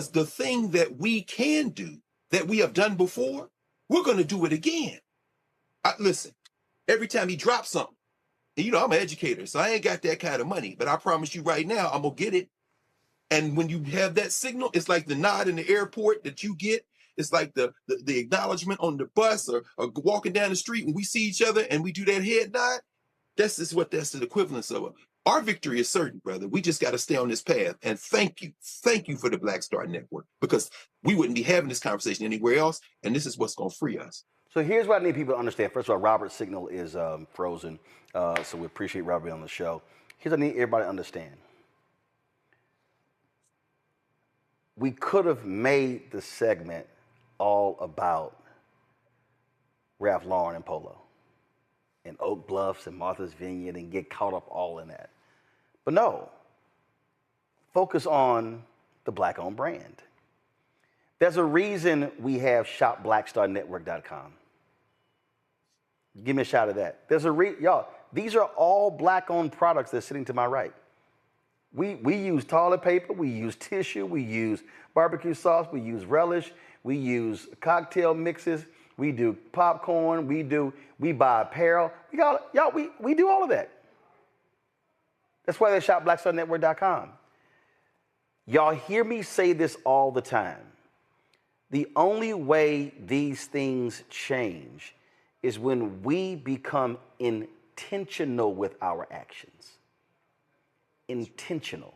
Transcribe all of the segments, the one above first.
the thing that we can do, that we have done before, we're going to do it again. Listen, every time he drops something, and you know, I'm an educator, so I ain't got that kind of money, but I promise you right now, I'm going to get it. And when you have that signal, it's like the nod in the airport that you get. It's like the acknowledgement on the bus or walking down the street and we see each other and we do that head nod. That's just what that's the equivalence of. Our victory is certain, brother. We just got to stay on this path. And thank you for the Black Star Network, because we wouldn't be having this conversation anywhere else. And this is what's going to free us. So here's what I need people to understand. First of all, Robert's signal is frozen, so we appreciate Robert being on the show. Here's what I need everybody to understand. We could have made the segment all about Ralph Lauren and Polo and Oak Bluffs and Martha's Vineyard and get caught up all in that. But no, focus on the Black-owned brand. There's a reason we have shopblackstarnetwork.com. Give me a shot of that. There's a y'all, these are all Black-owned products that's sitting to my right. We use toilet paper, we use tissue, we use barbecue sauce, we use relish, we use cocktail mixes, we do popcorn, we buy apparel. We do all of that. That's why they shop blackstarnetwork.com. Y'all hear me say this all the time. The only way these things change is when we become intentional with our actions. Intentional.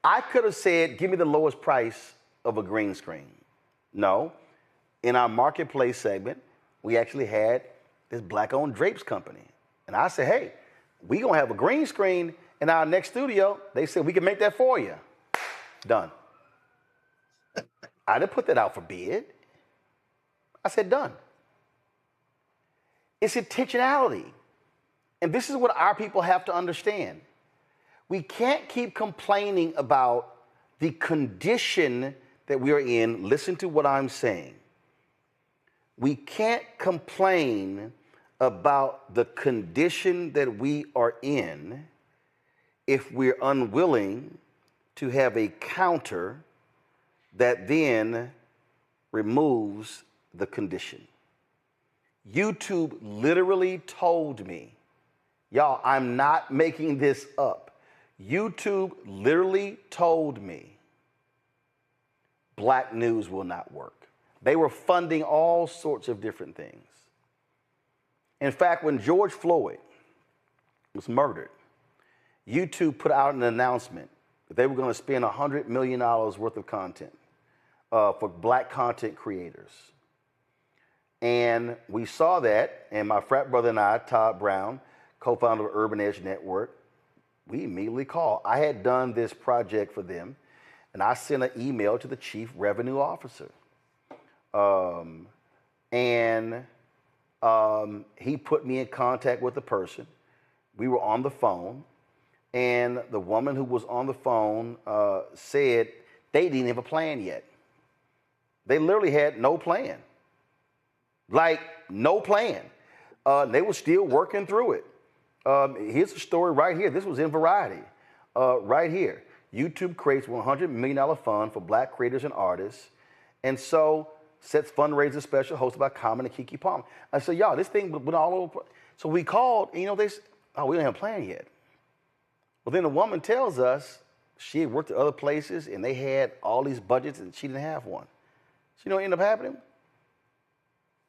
I could have said, give me the lowest price of a green screen. No. In our marketplace segment, we actually had this Black-owned drapes company. And I said, hey, we gonna have a green screen in our next studio. They said, we can make that for you. Done. I didn't put that out for bid. I said, done. It's intentionality. And this is what our people have to understand. We can't keep complaining about the condition that we are in. Listen to what I'm saying. We can't complain about the condition that we are in if we're unwilling to have a counter that then removes the condition. YouTube literally told me, y'all, I'm not making this up. YouTube literally told me Black news will not work. They were funding all sorts of different things. In fact, when George Floyd was murdered, YouTube put out an announcement that they were going to spend $100 million worth of content for Black content creators. And we saw that, and my frat brother and I, Todd Brown, co-founder of Urban Edge Network, we immediately called. I had done this project for them, and I sent an email to the chief revenue officer. He put me in contact with the person. We were on the phone, and the woman who was on the phone said they didn't have a plan yet. They literally had no plan. Like, no plan. They were still working through it. Here's a story right here. This was in Variety. Right here. YouTube creates $100 million fund for Black creators and artists, and so sets fundraiser special hosted by Common and Keke Palmer. I said, y'all, this thing went all over. So we called, and they said, oh, we don't have a plan yet. Well, then the woman tells us she had worked at other places, and they had all these budgets, and she didn't have one. So you know what ended up happening?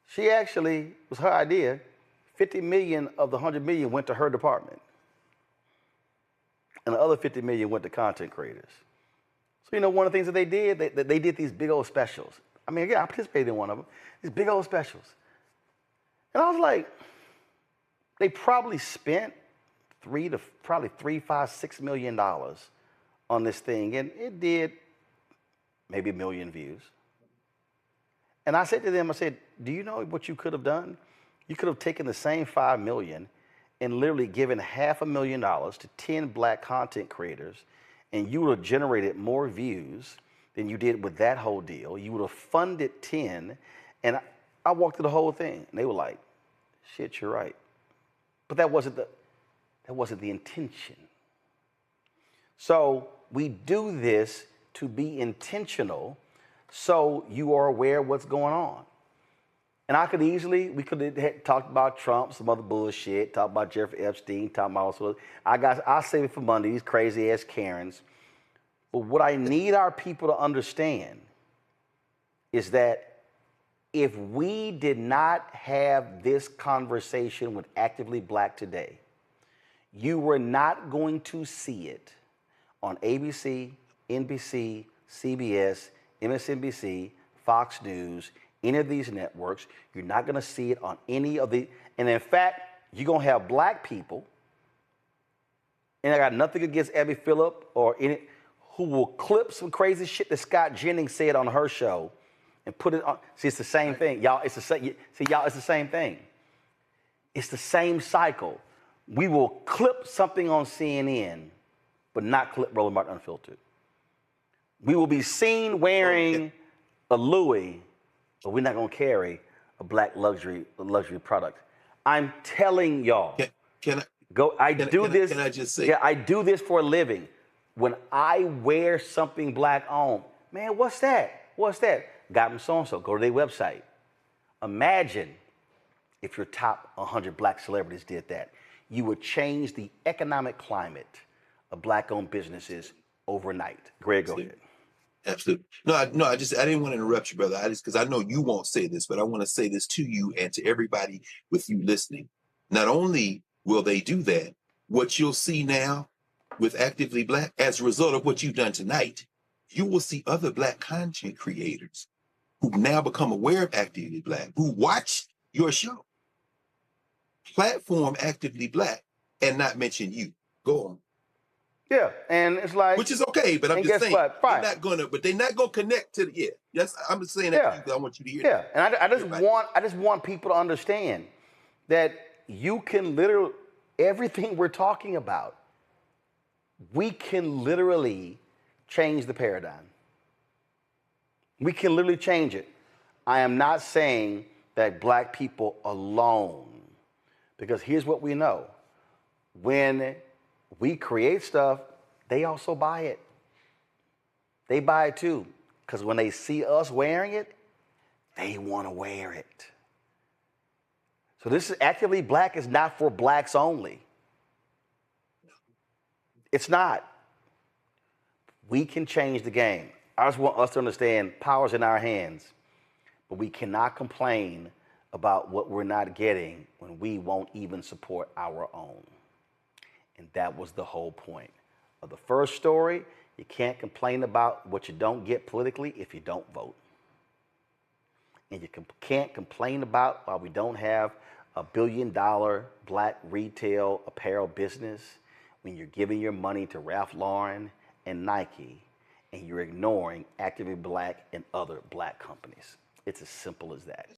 She actually, it was her idea, 50 million of the 100 million went to her department. And the other 50 million went to content creators. So one of the things that they did, they did these big old specials. I mean, again, I participated in one of them, these big old specials. And I was like, they probably spent $3, $5, $6 million on this thing, and it did maybe 1 million views. And I said to them, I said, do you know what you could have done? You could have taken the same 5 million and literally given $500,000 to 10 Black content creators, and you would have generated more views than you did with that whole deal. You would have funded 10, and I walked through the whole thing, and they were like, shit, you're right. But that wasn't the intention. So we do this to be intentional so you are aware of what's going on. And we could have talked about Trump, some other bullshit, talked about Jeffrey Epstein, talked about also, I'll save it for Monday, these crazy ass Karens. But what I need our people to understand is that if we did not have this conversation with Actively Black today, you were not going to see it on ABC, NBC, CBS, MSNBC, Fox News, any of these networks. You're not going to see it on any of the, and in fact, you're going to have black people, and I got nothing against Abby Phillip or any, who will clip some crazy shit that Scott Jennings said on her show and put it on. See, it's the same thing. Y'all, it's the same. See, y'all, it's the same thing. It's the same cycle. We will clip something on CNN, but not clip Roland Martin Unfiltered. We will be seen wearing a Louis, but we're not going to carry a black luxury product. I'm telling y'all. Can I do this? Can I just say? Yeah, I do this for a living. When I wear something black on, man, what's that? What's that? Got from so-and-so. Go to their website. Imagine if your top 100 black celebrities did that. You would change the economic climate of black-owned businesses overnight. Greg, go ahead. Absolutely. No, I didn't want to interrupt you, brother. Because I know you won't say this, but I want to say this to you and to everybody with you listening. Not only will they do that, what you'll see now with Actively Black, as a result of what you've done tonight, you will see other black content creators who now become aware of Actively Black, who watch your show, platform Actively Black, and not mention you. Go on. Yeah, and it's like, which is okay, but I'm just saying they're not gonna connect to the Yes, I'm just saying that to you, I want you to hear that. Yeah, and I just want people to understand that you can literally, everything we're talking about, we can literally change the paradigm. We can literally change it. I am not saying that black people alone, because here's what we know. When we create stuff, they also buy it. They buy it too, because when they see us wearing it, they want to wear it. So this is Actively Black is not for blacks only. It's not. We can change the game. I just want us to understand power's in our hands, but we cannot complain about what we're not getting when we won't even support our own. And that was the whole point of the first story. You can't complain about what you don't get politically if you don't vote. And you can't complain about why we don't have a $1 billion black retail apparel business when you're giving your money to Ralph Lauren and Nike and you're ignoring Actively Black and other black companies. It's as simple as that.